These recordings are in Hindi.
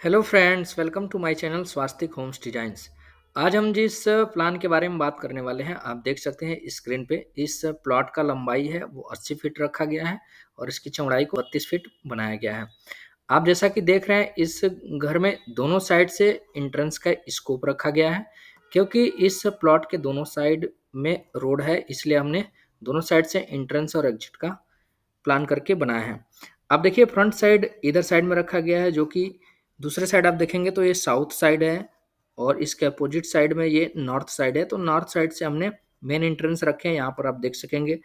Hello friends, welcome to my channel Swastik homes designs. आज हम जिस प्लान के बारे में बात करने वाले हैं, आप देख सकते हैं स्क्रीन पे। इस प्लॉट का लंबाई है वो 80 फीट रखा गया है और इसकी चौड़ाई को 32 फीट बनाया गया है। आप जैसा कि देख रहे हैं, इस घर में दोनों साइड से एंट्रेंस का स्कोप रखा गया है, क्योंकि इस प्लॉट के दोनों साइड में रोड है, इसलिए हमने दोनों साइड से एंट्रेंस और एग्जिट का प्लान करके बनाया है। आप देखिए, फ्रंट साइड इधर साइड में रखा गया है, जो कि दूसरे साइड आप देखेंगे तो ये साउथ साइड है और इसके अपोजिट साइड में ये नॉर्थ साइड है। तो नॉर्थ साइड से हमने मेन एंट्रेंस रखे हैं, यहाँ पर आप देख सकेंगे।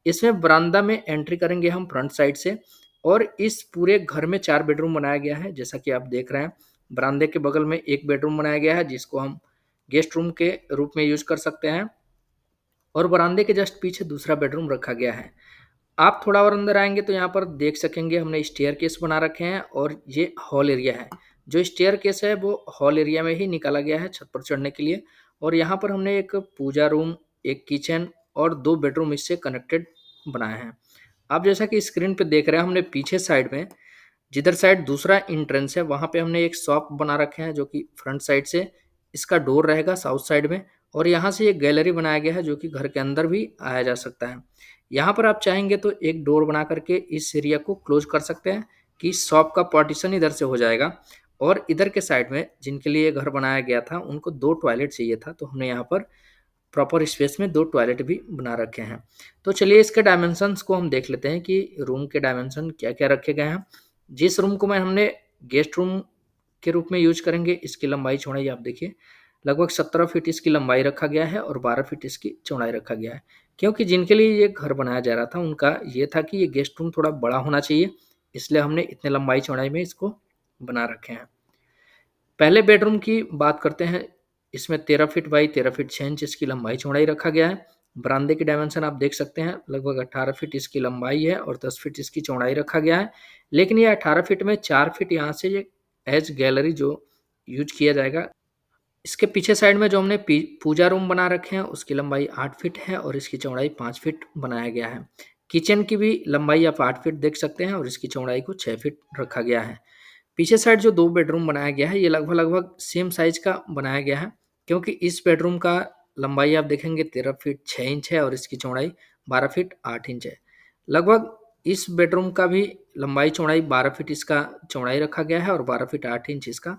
इसमें बरामदा में एंट्री करेंगे हम फ्रंट साइड से। और इस पूरे घर में 4 बेडरूम बनाया गया है, जैसा कि आप देख रहे हैं। बरामदे के बगल में एक बेडरूम बनाया गया है, जिसको हम गेस्ट रूम के रूप में यूज कर सकते हैं। और बरामदे के जस्ट पीछे दूसरा बेडरूम रखा गया है। आप थोड़ा और अंदर आएंगे तो यहाँ पर देख सकेंगे हमने स्टेयर केस बना रखे हैं और ये हॉल एरिया है। जो स्टेयर केस है वो हॉल एरिया में ही निकाला गया है छत पर चढ़ने के लिए। और यहाँ पर हमने एक पूजा रूम, एक किचन और 2 बेडरूम इससे कनेक्टेड बनाए हैं। आप जैसा कि स्क्रीन पे देख रहे हैं, हमने पीछे साइड में जिधर साइड दूसरा एंट्रेंस है वहाँ पे हमने एक शॉप बना रखे हैं, जो कि फ्रंट साइड से इसका डोर रहेगा साउथ साइड में। और यहाँ से एक गैलरी बनाया गया है, जो कि घर के अंदर भी आया जा सकता है। यहाँ पर आप चाहेंगे तो एक डोर बना करके इस एरिया को क्लोज कर सकते हैं कि शॉप का पार्टीशन इधर से हो जाएगा। और इधर के साइड में जिनके लिए घर बनाया गया था उनको 2 टॉयलेट चाहिए था, तो हमने यहाँ पर प्रॉपर स्पेस में 2 टॉयलेट भी बना रखे हैं। तो चलिए इसके डायमेंशंस को हम देख लेते हैं कि रूम के डायमेंशन क्या क्या रखे गए हैं। जिस रूम को मैं हमने गेस्ट रूम के रूप में यूज करेंगे, इसकी लंबाई चौड़ाई आप देखिए, लगभग 17 फीट इसकी लंबाई रखा गया है और 12 फीट इसकी चौड़ाई रखा गया है। क्योंकि जिनके लिए ये घर बनाया जा रहा था उनका ये था कि ये गेस्ट रूम थोड़ा बड़ा होना चाहिए, इसलिए हमने इतने लंबाई चौड़ाई में इसको बना रखे हैं। पहले बेडरूम की बात करते हैं। इसमें 13 फीट बाई 13 फीट 6 इंच इसकी लंबाई चौड़ाई रखा गया है। बरामदे की डायमेंशन आप देख सकते हैं, लगभग 18 फीट इसकी लंबाई है और 10 फीट इसकी चौड़ाई रखा गया है। लेकिन ये 18 फीट में 4 फीट यहाँ से ये एज गैलरी जो यूज किया जाएगा। इसके पीछे साइड में जो हमने पूजा रूम बना रखे हैं उसकी लंबाई 8 फीट है और इसकी चौड़ाई 5 फीट बनाया गया है। किचन की भी लंबाई आप 8 फीट देख सकते हैं और इसकी चौड़ाई को 6 फीट रखा गया है। पीछे साइड जो 2 बेडरूम बनाया गया है, ये लगभग लगभग सेम साइज का बनाया गया है, क्योंकि इस बेडरूम का लंबाई आप देखेंगे 13 फीट 6 इंच है और इसकी चौड़ाई 12 फीट 8 इंच है। लगभग इस बेडरूम का भी लंबाई चौड़ाई 12 फीट इसका चौड़ाई रखा गया है और 12 फीट 8 इंच इसका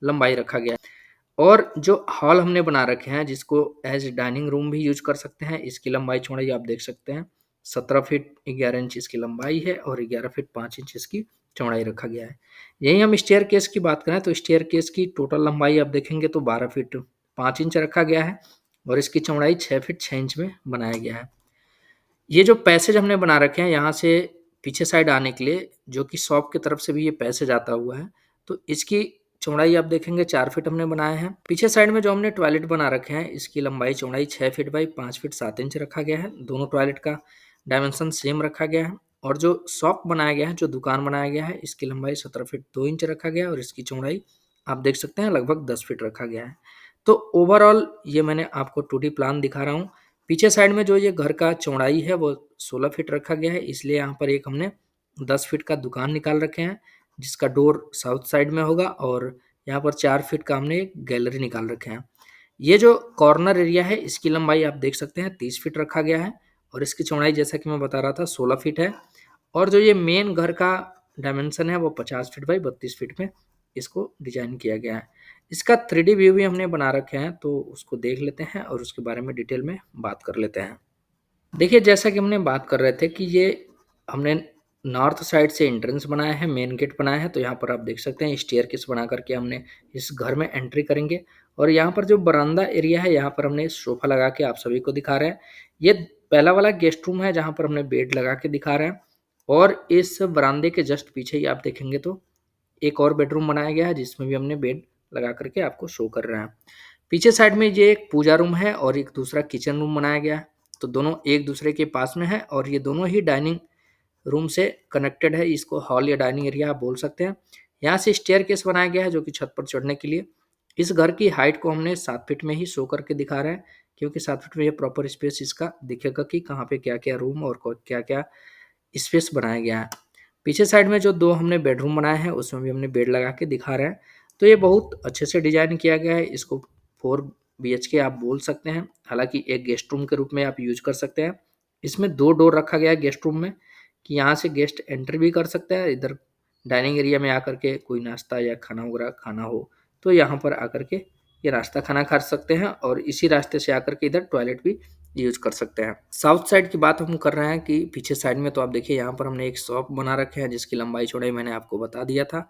लंबाई रखा गया है। और जो हॉल हमने बना रखे हैं, जिसको एज डाइनिंग रूम भी यूज कर सकते हैं, इसकी लंबाई चौड़ाई आप देख सकते हैं, 17 फीट 11 इंच इसकी लंबाई है और 11 फीट 5 इंच इसकी चौड़ाई रखा गया है। यही हम स्टेयर केस की बात करें तो स्टेयर केस की टोटल लंबाई आप देखेंगे तो 12 फीट 5 इंच रखा गया है और इसकी चौड़ाई 6 फीट 6 इंच में बनाया गया है। ये जो पैसेज हमने बना रखे हैं यहाँ से पीछे साइड आने के लिए, जो कि शॉप की तरफ से भी ये पैसेज आता हुआ है, तो इसकी चौड़ाई आप देखेंगे 4 फीट हमने बनाए हैं। पीछे साइड में जो हमने टॉयलेट बना रखे हैं, इसकी लंबाई चौड़ाई 6 फीट बाई 5 फीट 7 इंच रखा गया है। दोनों टॉयलेट का डायमेंशन सेम रखा गया है। और जो शॉप बनाया गया है, जो दुकान बनाया गया है, इसकी लंबाई 17 फीट 2 इंच रखा गया है और इसकी चौड़ाई आप देख सकते हैं लगभग 10 फीट रखा गया है। तो ओवरऑल ये मैंने आपको 2D प्लान दिखा रहा हूँ। पीछे साइड में जो ये घर का चौड़ाई है वो 16 फीट रखा गया है, इसलिए यहाँ पर एक हमने 10 फीट का दुकान निकाल रखे हैं, जिसका डोर साउथ साइड में होगा। और यहाँ पर 4 फीट का हमने एक गैलरी निकाल रखे हैं। ये जो कॉर्नर एरिया है, इसकी लंबाई आप देख सकते हैं 30 फीट रखा गया है और इसकी चौड़ाई जैसा कि मैं बता रहा था 16 फीट है। और जो ये मेन घर का डायमेंशन है वो 50 फीट बाई 32 फीट में इसको डिजाइन किया गया है। इसका 3D व्यू भी हमने बना रखे हैं, तो उसको देख लेते हैं और उसके बारे में डिटेल में बात कर लेते हैं। देखिए, जैसा कि हमने बात कर रहे थे कि ये हमने नॉर्थ साइड से एंट्रेंस बनाया है, मेन गेट बनाया है। तो यहाँ पर आप देख सकते हैं स्टेयरकेस बना करके हमने इस घर में एंट्री करेंगे। और यहाँ पर जो बरामदा एरिया है, यहाँ पर हमने सोफा लगा के आप सभी को दिखा रहे हैं। ये पहला वाला गेस्ट रूम है जहाँ पर हमने बेड लगा के दिखा रहे हैं। और इस बरामदे के जस्ट पीछे ही आप देखेंगे तो एक और बेडरूम बनाया गया है, जिसमें भी हमने बेड लगा करके आपको शो कर रहे हैं। पीछे साइड में ये एक पूजा रूम है और एक दूसरा किचन रूम बनाया गया है। तो दोनों एक दूसरे के पास में है और ये दोनों ही डाइनिंग रूम से कनेक्टेड है। इसको हॉल या डाइनिंग एरिया आप बोल सकते हैं। यहाँ से स्टेयरकेस बनाया गया है, जो कि छत पर चढ़ने के लिए। इस घर की हाइट को हमने 7 फीट में ही शो करके दिखा रहे हैं, क्योंकि 7 फीट में ये प्रॉपर स्पेस इसका दिखेगा कि कहाँ पे क्या क्या रूम और क्या क्या स्पेस बनाया गया है। पीछे साइड में जो 2 हमने बेडरूम बनाए हैं उसमें भी हमने बेड लगा के दिखा रहे हैं। तो ये बहुत अच्छे से डिज़ाइन किया गया है, इसको 4 बीएचके आप बोल सकते हैं। हालाँकि एक गेस्ट रूम के रूप में आप यूज़ कर सकते हैं। इसमें 2 डोर रखा गया है गेस्ट रूम में कि यहाँ से गेस्ट एंटर भी कर सकते हैं। इधर डाइनिंग एरिया में आकर के कोई नाश्ता या खाना वगैरह खाना हो तो यहाँ पर आकर के ये नाश्ता खाना खा सकते हैं और इसी रास्ते से आकर के इधर टॉयलेट भी यूज़ कर सकते हैं। साउथ साइड की बात हम कर रहे हैं कि पीछे साइड में तो आप देखिए यहाँ पर हमने एक शॉप बना रखे हैं जिसकी लंबाई चौड़ाई मैंने आपको बता दिया था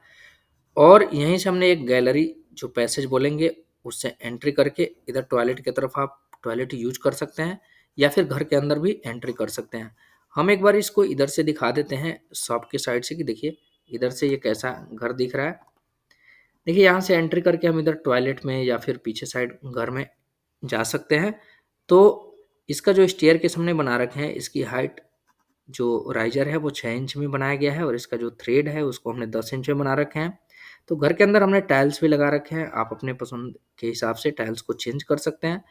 और यहीं से हमने एक गैलरी जो पैसेज बोलेंगे उससे एंट्री करके इधर टॉयलेट की तरफ आप टॉयलेट यूज कर सकते हैं या फिर घर के अंदर भी एंट्री कर सकते हैं। हम एक बार इसको इधर से दिखा देते हैं शॉप के साइड से कि देखिए इधर से ये कैसा घर दिख रहा है। देखिए यहाँ से एंट्री करके हम इधर टॉयलेट में या फिर पीछे साइड घर में जा सकते हैं। तो इसका जो स्टेयरकेस हमने बना रखे हैं इसकी हाइट जो राइज़र है वो 6 इंच में बनाया गया है और इसका जो थ्रेड है उसको हमने 10 इंच में बना रखे हैं। तो घर के अंदर हमने टाइल्स भी लगा रखे हैं, आप अपने पसंद के हिसाब से टाइल्स को चेंज कर सकते हैं।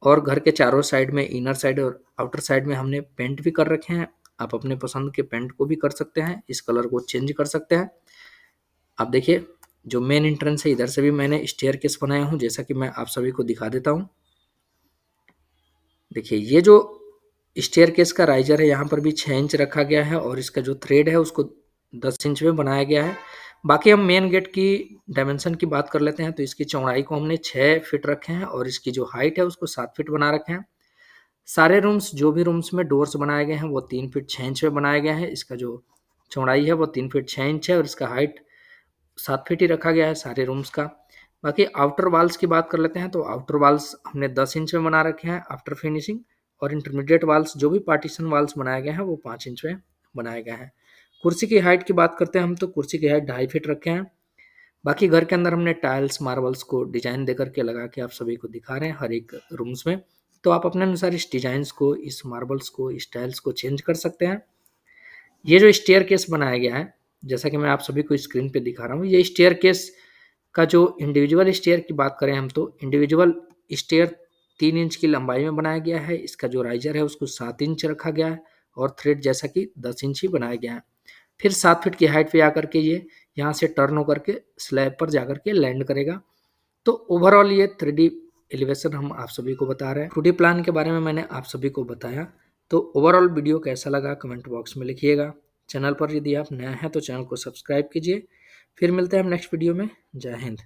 और घर के चारों साइड में इनर साइड और आउटर साइड में हमने पेंट भी कर रखे हैं, आप अपने पसंद के पेंट को भी कर सकते हैं, इस कलर को चेंज कर सकते हैं। आप देखिए जो मेन एंट्रेंस है इधर से भी मैंने स्टेयरकेस बनाया हूँ जैसा कि मैं आप सभी को दिखा देता हूँ। देखिए ये जो स्टेयरकेस का राइजर है यहाँ पर भी 6 इंच रखा गया है और इसका जो थ्रेड है उसको 10 इंच में बनाया गया है। बाकी हम मेन गेट की डायमेंशन की बात कर लेते हैं तो इसकी चौड़ाई को हमने 6 फीट रखे हैं और इसकी जो हाइट है उसको 7 फीट बना रखे हैं। सारे रूम्स जो भी रूम्स में डोर्स बनाए गए हैं वो 3 फीट 6 इंच में बनाया गया है। इसका जो चौड़ाई है वो 3 फीट 6 इंच है और इसका हाइट 7 फीट ही रखा गया है सारे रूम्स का। बाकी आउटर वॉल्स की बात कर लेते हैं तो आउटर वॉल्स हमने 10 इंच में बना रखे हैं आफ्टर फिनिशिंग और इंटरमीडिएट वॉल्स जो भी पार्टीशन वॉल्स बनाए गए हैं वो 5 इंच में बनाए गए हैं। कुर्सी की हाइट की बात करते हैं हम तो कुर्सी की हाइट 2.5 फीट रखे हैं। बाकी घर के अंदर हमने टाइल्स मार्बल्स को डिजाइन दे करके लगा के आप सभी को दिखा रहे हैं हर एक रूम्स में। तो आप अपने अनुसार इस डिजाइंस को, इस मार्बल्स को, इस टाइल्स को चेंज कर सकते हैं। ये जो स्टेयरकेस बनाया गया है जैसा कि मैं आप सभी को स्क्रीन पे दिखा रहा हूँ, ये स्टेयरकेस का जो इंडिविजुअल स्टेयर की बात करें हम तो इंडिविजुअल स्टेयर 3 इंच की लंबाई में बनाया गया है। इसका जो राइजर है उसको 7 इंच रखा गया है और थ्रेड जैसा कि 10 इंच ही बनाया गया है। फिर 7 फीट की हाइट पे आकर के ये यहाँ से टर्न होकर के स्लैब पर जाकर के लैंड करेगा। तो ओवरऑल ये 3D एलिवेशन हम आप सभी को बता रहे हैं। 2D प्लान के बारे में मैंने आप सभी को बताया। तो ओवरऑल वीडियो कैसा लगा कमेंट बॉक्स में लिखिएगा। चैनल पर यदि आप नए हैं तो चैनल को सब्सक्राइब कीजिए। फिर मिलते हैं हम नेक्स्ट वीडियो में। जय हिंद।